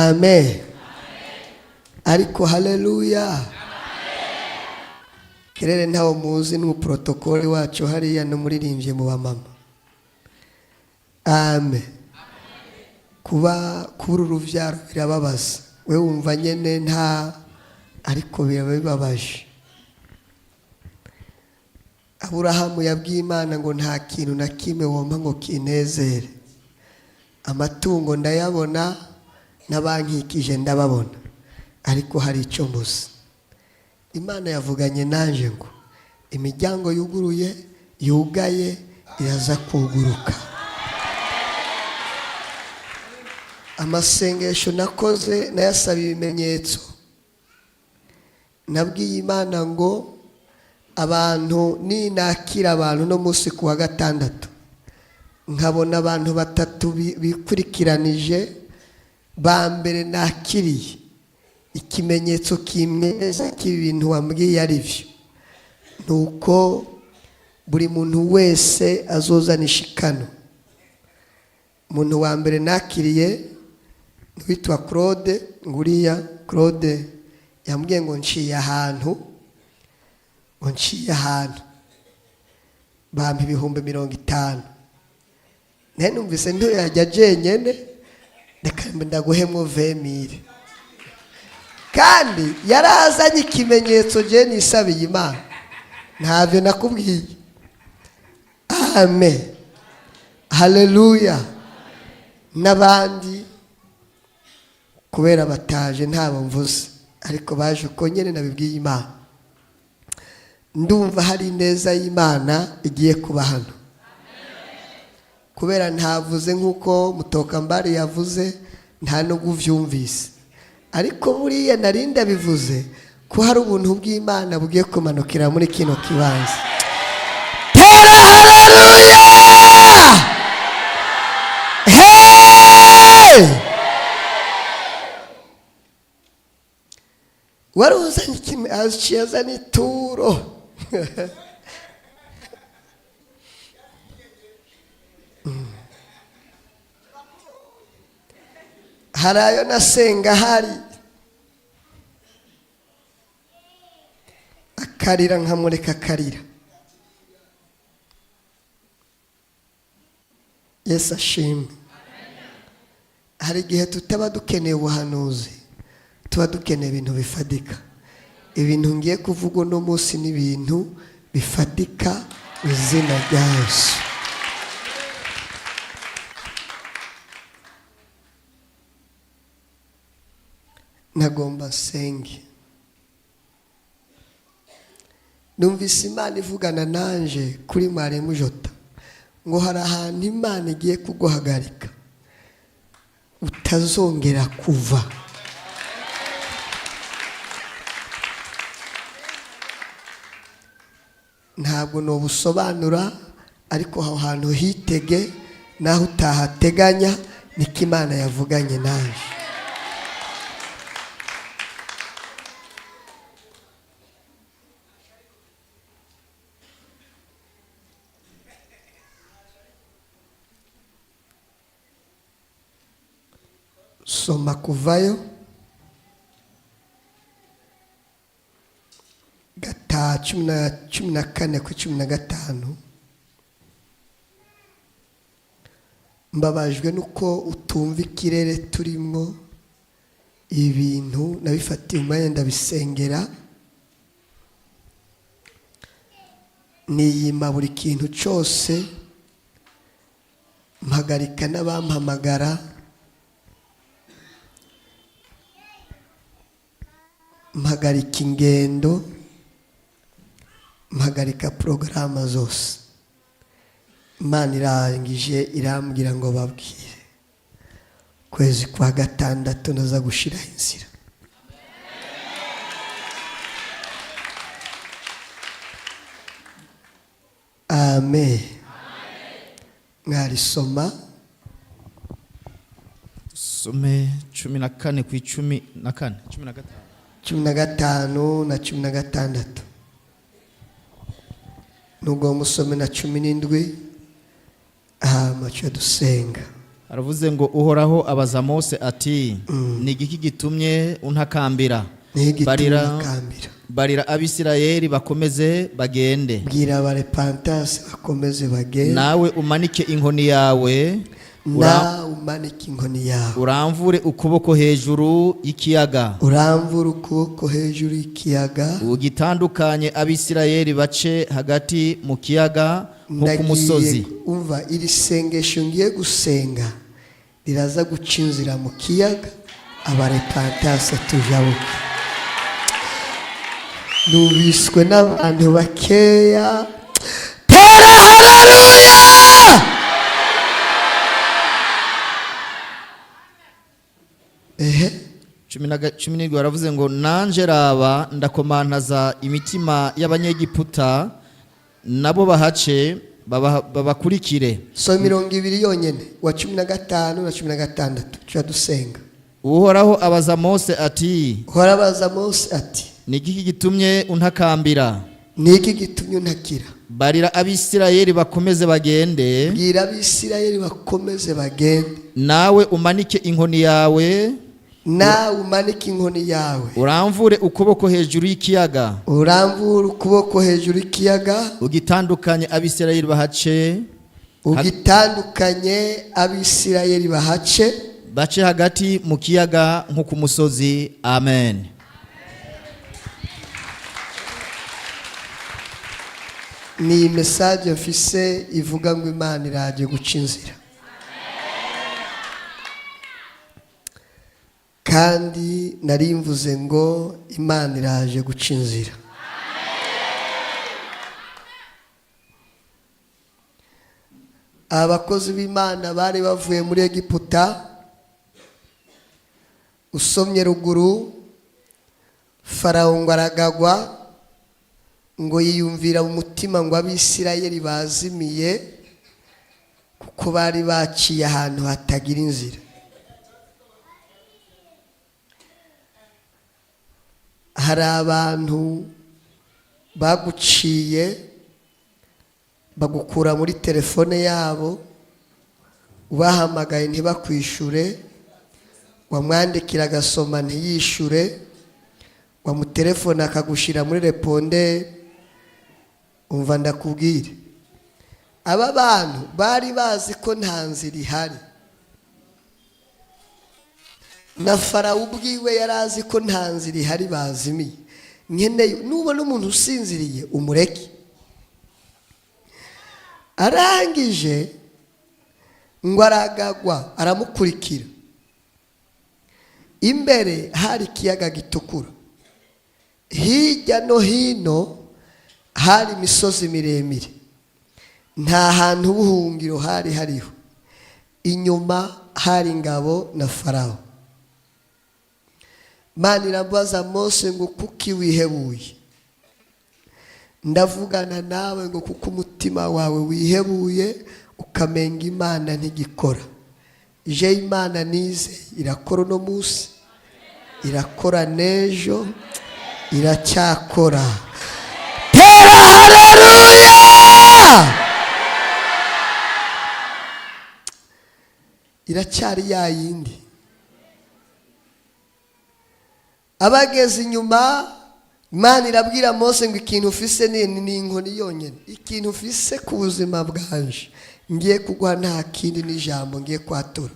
Amen. Ariko haleluya. Kirere ntawo muzi n'uprotokole wacu hariya no muririmbye mu bamama. Amen. Kuba kubura uruvyaro birababaza. We wumva nyene nta ariko birababaje. Aburahamu yabwiye Imana ngo nta kintu na kimwe wompa ngo kinezere. Amatungo ndayabona n'abankikije ndababona, ariko hari icyo mbuze. Imana yavuganye nanje ngo imiryango yuguruye yugaye iraza kuguruka. Amasengesho nakoze nayasaba ibimenyetso. Nabwiye Imana ngo abantu ninakira abantu no munsi kuwa gatandatu nkabona abantu batatu bikurikiranije ba mbere nakiriye ikimenyetso kimweza k'ibintu wambwiye ari byo, nuko buri muntu wese azozana ishikano. Umuntu wa mbere nakiriye witwa Claude, nguriya Claude yambwiye ngo nciye ahantu bampa 50,000. Nene numvise ndo yajya jenyene ndaguhemwo 20,000. Kandi yarazanye ikimenyetso je nisabiye Imana. Ntavyo nakubwiye. Amen. Haleluya. Nabandi kubera bataje ntabo mvuze, ariko baje uko nyene nabibwiye Imana. Ndumva hari neza y'Imana igiye kuba hano. Kubera ntavuze nkuko Mutokambari yavuze, nta no guvyumvise, ariko buriya narinda bivuze ko hari ubuntu bw'Imana bugiye kumanukira muri kino kibanza. Tera haleluya! Hey! Waruzanye kimwe azichiza ni turo. Harayo nasenga hari akarira nkamureka akarira. Yesu ashimwe. Hari igihe tutaba dukeneye ubuhanuzi, tuba dukeneye ibintu bifadika. Ibintu ngiye kuvuga no munsi ni ibintu bifadika mu izina rya Yesu. Nagomba senge. Numvise Imana ivugana nanje kuri Maremu Jota ngo hari ahantu Imana igiye kuguhagarika utazongera kuva. Ntabwo no busobanura, ariko aho hantu hitege naho utahateganya niko Imana yavuganye naje. Soma Kuvayo 14:15. Mbabajwe nuko utumva ikirere turimo, ibintu nabifatiye umwanya ndabisengera. Niyima buri kintu cyose, mpagarika n'abampamagara, mpagarika ingendo, mpagarika porogaramu zose. Imana irangije irambwira ngo babwire kwezi kwa gatandatu naza gushira inzira. Amen. Mwari soma some 14 ku 14 15 na 16. Nubwo musome na 17 amacho dusenga. aravuze ngo uhoraho abaza Mose ati ni igiki gitumye untakambira barira abisirayeli bakomeze bagende bwira abarepantasi bakomeze bagende nawe umanike inkoni yawe uramvure ukuboko hejuru y'ikiyaga ugitandukanye abisirayeli bace hagati mu kiyaga nko ku musozi. Umva iri sengesho ngiye gusenga riraza guca inzira mu kiyaga abarepantasi tujabuke. Nubiswe n'abantu bakeya. Tera haleluya! cumi n'indwi baravuze ngo nanje raba ndakomantaza imitima y'abanyegiputa nabo bahace babakurikire. So 20 yonyene wa 15 na 16 cyo dusenga. Uhoraho abaza Mose ati ni iki gitumye untakambira? Ni iki gitumye untakira? Barira abisirayeli bakomeze bagende. Bwira abisirayeli bakomeze bagende. Nawe umanike inkoni yawe. Uramvure ukuboko hejuru y'ikiyaga. Ugitandukanye abisirayeli bahace. Bace hagati mu kiyaga nko ku musozi. Amen. Ni message mfise ivuga ngo Imana iraje guca inzira. Kandi narimvuze ngo Imana iraje guca inzira. Abakozi b'Imana bari bavuye muri Egiputa. Usomye ruguru Farawo ngo aragagwa ngo yiyumvira mu mutima ngo abisirayeli bazimiye kuko bari baciye ahantu hatagira inzira. Hari abantu baguciye bagukura muri telefone yabo, ubahamagaye ntibakwishure, wamwandikira agasoma ntiyishure, wamutelefone akagushira muri reponde. Umva ndakubwire, aba bantu bari bazi ko nta nzira ihari, na Farawo ubwiwe yarazi ko nta nzira ihari, bazimiye. Nkeneye nubona umuntu usinziriye umureke. Arangije ngo aragagwa aramukurikira. Imbere hari ikiyaga gitukura, hirya no hino hari imisozi miremire, nta hantu ubuhungiro hari hariho. Inyuma hari ingabo na Farawo. Imana irabaza Mose ngo kuki wihebuye? Ndavugana nawe ngo kuko umutima wawe wihebuye ukamenga Imana ntigikora. Je Imana nize irakora no munsi, irakora nejo, iracyakora. Tera haleluya! Iracyari ya yindi. Abageze inyuma, Imana irabwira Mose ngo ikintu ufise ni inkoni yonyene. Ikintu ufise ku buzima bwanje ngiye kugwa, nta kindi n'ijambo ngiye kwatura.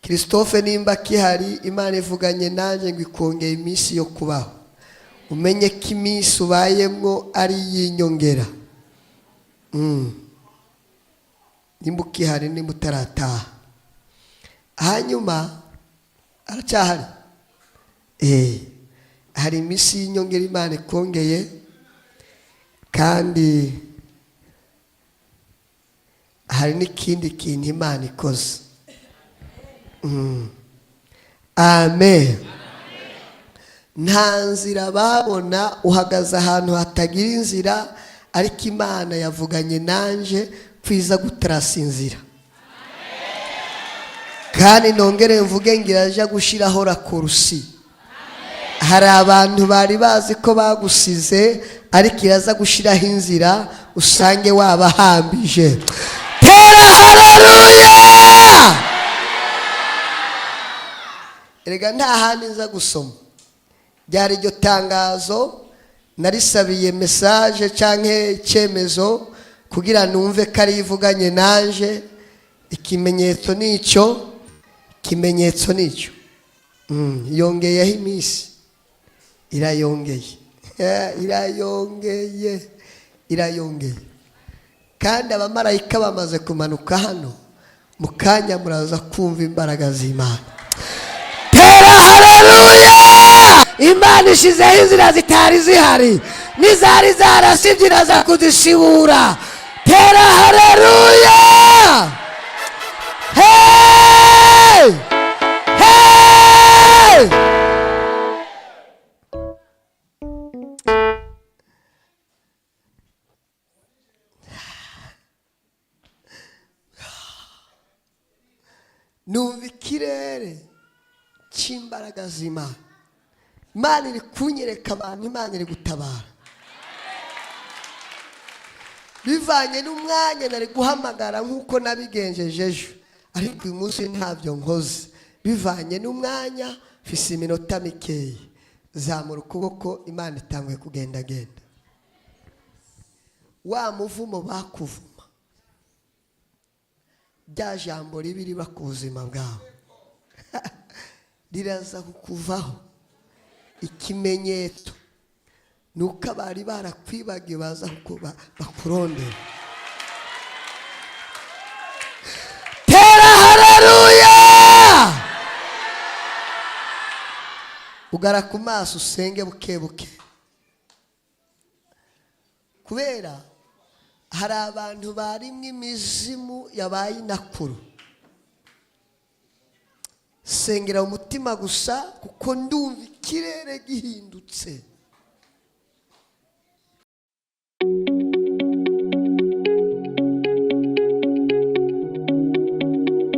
Christophe nimba kihari, Imana ivuganye nanjye ngo ikongeye iminsi yo kubaho. Umenye ko iminsi ubayemwo ari yinyongera. Nimba ukihari, nimba utarataha. Hanyuma aracyahari. Hari iminsi y'inyongera Imana ikongeye, kandi hari n'ikindi kintu Imana ikoze. Amen. Nta nzira babona, uhagaze ahantu hatagira inzira, ariko Imana yavuganye nanje kwiza gutarasa inzira. Kandi nongere mvuge ngira aje gushiraho rakurusi. Hari abantu bari bazi ko bagusize, ariko iraza gushiraho inzira usange wabahambije. Tera haleluya. Erega nta handi nza gusoma ryari iryo tangazo, narisabiye message canke icyemezo kugira numve ko ari ivuganye nanje. Ikimenyetso nico, ikimenyetso nico. Yongeyeho iminsi, irayongeye, irayongeye. Kandi abamarayika bamaze kumanuka hano, mu kanya muraza kumva imbaraga z'Imana. Tera haleluya. Imana ishizeho inzira zitari zihari, n'izari zarasibye iraza kuzishibura. Tera haleluya. Hey! Hey! Numva ikirere cy'imbaraga z'Imana. Imana iri kunyereka abantu, Imana iri gutabara. Bivanye n'umwanya nari guhamagara nk'uko nabigenjeje ejo, ariko uyu munsi ntabyo nkoze. Bivanye n'umwanya, mfise iminota mikeya. Zamura ukuboko, Imana itanguye kugendagenda. Wa muvumo bakuvuma, rya jambo ribi riba ku buzima bwawe, riraza kukuvaho. Ikimenyetso nuko abari barakwibagiwe baza bakurondera. Tera haleluya. Ugara ku maso usenge buke buke, kubera hari abantu barimwe imizimu yabaye inakuru. Sengera umutima gusa, kuko ndumva ikirere gihindutse.